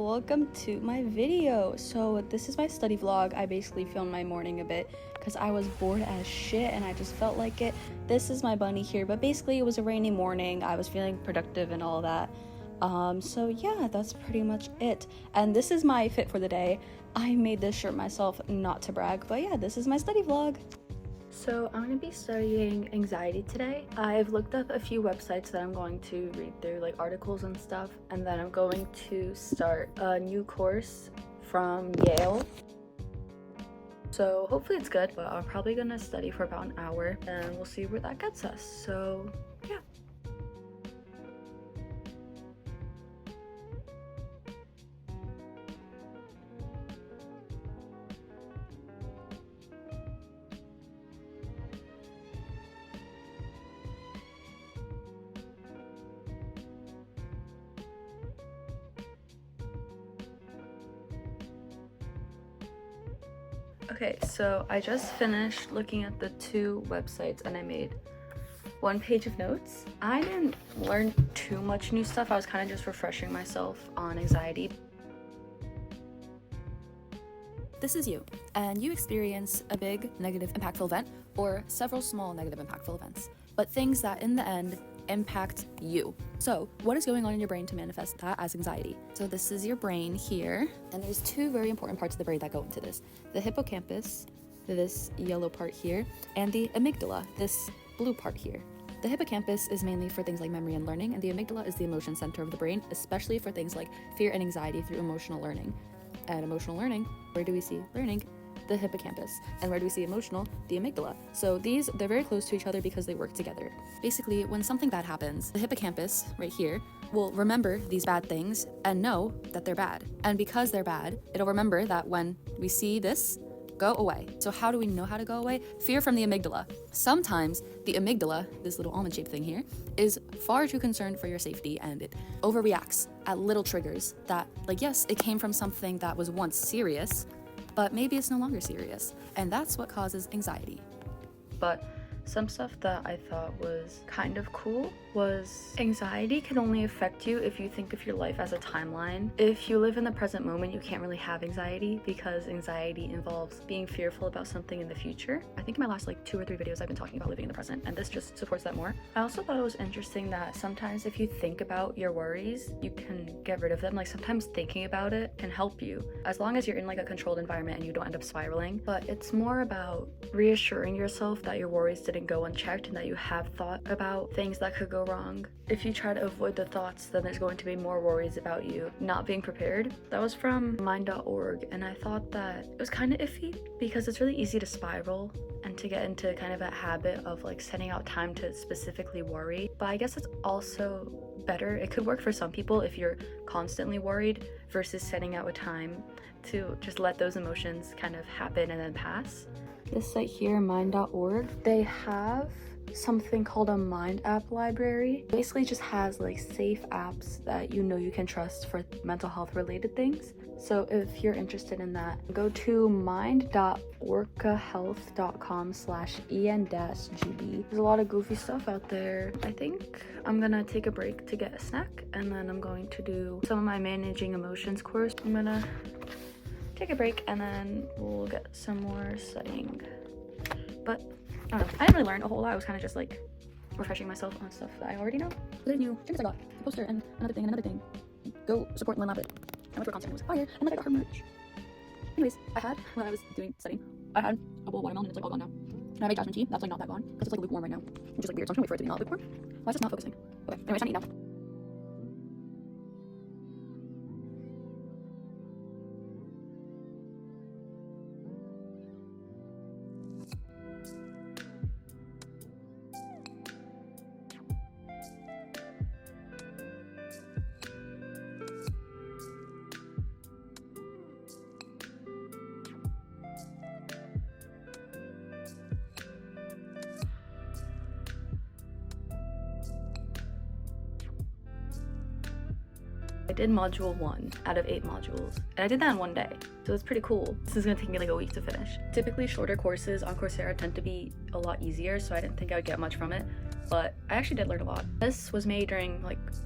welcome to my video. So this is my study vlog. I basically filmed my morning a bit because I was bored as shit and I just felt like it. This is my bunny here, but basically it was a rainy morning. I was feeling productive and all that. So yeah, that's pretty much it. And this is my fit for the day. I made this shirt myself, not to brag, but yeah, this is my study vlog. So I'm going to be studying anxiety today. I've looked up a few websites that I'm going to read through, like articles and stuff, and then I'm going to start a new course from Yale. So hopefully it's good, but I'm probably going to study for about an hour and we'll see where that gets us. So yeah. Okay, so I just finished looking at the two websites and I made one page of notes. I didn't learn too much new stuff. I was kind of just refreshing myself on anxiety. This is you, and you experience a big negative impactful event or several small negative impactful events, but things that in the end impact you. So what is going on in your brain to manifest that as anxiety? So this is your brain here, and there's two very important parts of the brain that go into this. The hippocampus, this yellow part here, and the amygdala, this blue part here. The hippocampus is mainly for things like memory and learning, and the amygdala is the emotion center of the brain, especially for things like fear and anxiety through emotional learning. And emotional learning, where do we see learning? The hippocampus. And where do we see emotional? The amygdala. So they're very close to each other because they work together. Basically, when something bad happens, the hippocampus right here will remember these bad things and know that they're bad. And because they're bad, it'll remember that when we see this, go away. So how do we know how to go away? Fear from the amygdala. Sometimes the amygdala, this little almond-shaped thing here, is far too concerned for your safety and it overreacts at little triggers that, like, yes, it came from something that was once serious, but maybe it's no longer serious. And that's what causes anxiety. But some stuff that I thought was kind of cool was anxiety can only affect you if you think of your life as a timeline. If you live in the present moment, you can't really have anxiety because anxiety involves being fearful about something in the future. I think in my last 2 or 3 videos I've been talking about living in the present, and this just supports that more. I also thought it was interesting that sometimes if you think about your worries, you can get rid of them. Like sometimes thinking about it can help you as long as you're in a controlled environment and you don't end up spiraling. But it's more about reassuring yourself that your worries didn't go unchecked and that you have thought about things that could go wrong. If you try to avoid the thoughts, then there's going to be more worries about you not being prepared. That was from mind.org, and I thought that it was kind of iffy because it's really easy to spiral and to get into kind of a habit of setting out time to specifically worry. But I guess it's also better. It could work for some people if you're constantly worried versus setting out a time to just let those emotions kind of happen and then pass. This site here, mind.org, they have something called a mind app library. Basically just has safe apps that you can trust for mental health related things. So if you're interested in that, go to mind.orcahealth.com/en-gb. There's a lot of goofy stuff out there. I think I'm gonna take a break to get a snack and then I'm going to do some of my managing emotions course. I'm gonna take a break and then we'll get some more studying. But I don't know, I didn't really learn a whole lot. I was kind of just refreshing myself on stuff that I already know. The new trinkets I got, a poster and another thing. Go support Lynn Lappet. I went to a concert and it was fire, and then I got her merch. Anyways, when I was studying, I had a bowl of watermelon and it's all gone now. And I made jasmine tea, that's not that gone, because it's lukewarm right now. Which is weird, so I'm just gonna wait for it to be not lukewarm. Why is it not focusing? Okay, anyways, I'm eating now. I did module 1 out of 8 modules, and I did that in one day, so it's pretty cool. This is gonna take me a week to finish. Typically shorter courses on Coursera tend to be a lot easier, so I didn't think I would get much from it, but I actually did learn a lot. This was made during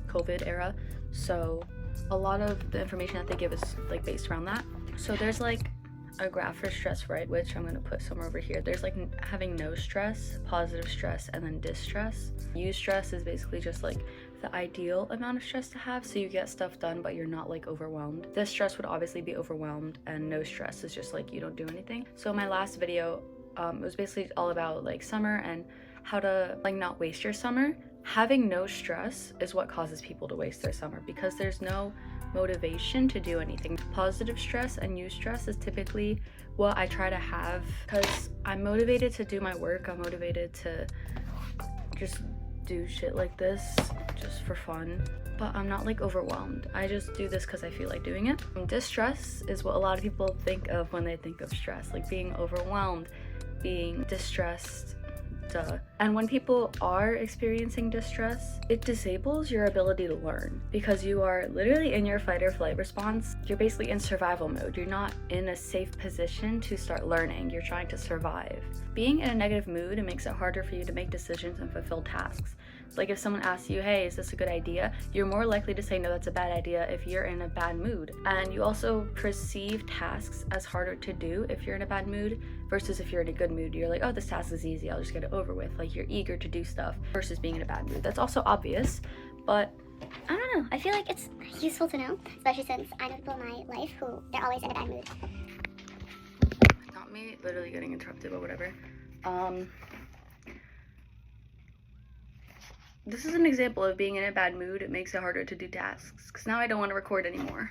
COVID era, so a lot of the information that they give is like based around that. So there's like a graph for stress, right, which I'm going to put somewhere over here. There's like having no stress, positive stress, and then distress. Eustress is basically just like the ideal amount of stress to have, so you get stuff done but you're not like overwhelmed. Distress would obviously be overwhelmed, and no stress is just like you don't do anything. So my last video, it was basically all about like summer and how to like not waste your summer. Having no stress is what causes people to waste their summer, because there's no motivation to do anything. Positive stress and eustress is typically what I try to have, because I'm motivated to do my work. I'm motivated to just do shit like this just for fun, but I'm not like overwhelmed. I just do this because I feel like doing it. Distress is what a lot of people think of when they think of stress, like being overwhelmed, being distressed. And when people are experiencing distress, it disables your ability to learn, because you are literally in your fight or flight response. You're basically in survival mode. You're not in a safe position to start learning. You're trying to survive. Being in a negative mood, it makes it harder for you to make decisions and fulfill tasks. Like if someone asks you, hey, is this a good idea? You're more likely to say, no, that's a bad idea if you're in a bad mood. And you also perceive tasks as harder to do if you're in a bad mood versus if you're in a good mood. You're like, oh, this task is easy, I'll just get it over with. Like you're eager to do stuff versus being in a bad mood. That's also obvious, but I don't know. I feel like it's useful to know, especially since I know people in my life who they're always in a bad mood. Not me literally getting interrupted, but whatever. This is an example of being in a bad mood. It makes it harder to do tasks, because now I don't want to record anymore.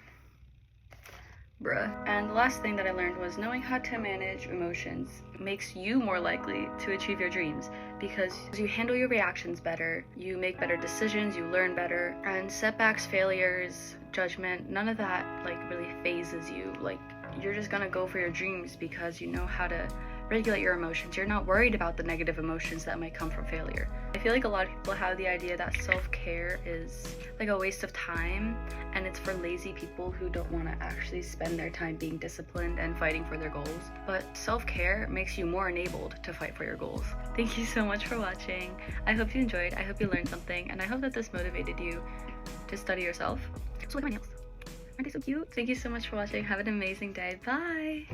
Bruh. And the last thing that I learned was knowing how to manage emotions makes you more likely to achieve your dreams, because you handle your reactions better, you make better decisions, you learn better, and setbacks, failures, judgment, none of that like really phases you. Like you're just gonna go for your dreams because you know how to regulate your emotions. You're not worried about the negative emotions that might come from failure. I feel like a lot of people have the idea that self-care is like a waste of time, and it's for lazy people who don't want to actually spend their time being disciplined and fighting for their goals. But self-care makes you more enabled to fight for your goals. Thank you so much for watching. I hope you enjoyed. I hope you learned something, and I hope that this motivated you to study yourself. So look at my nails. Aren't they so cute? Thank you so much for watching. Have an amazing day. Bye!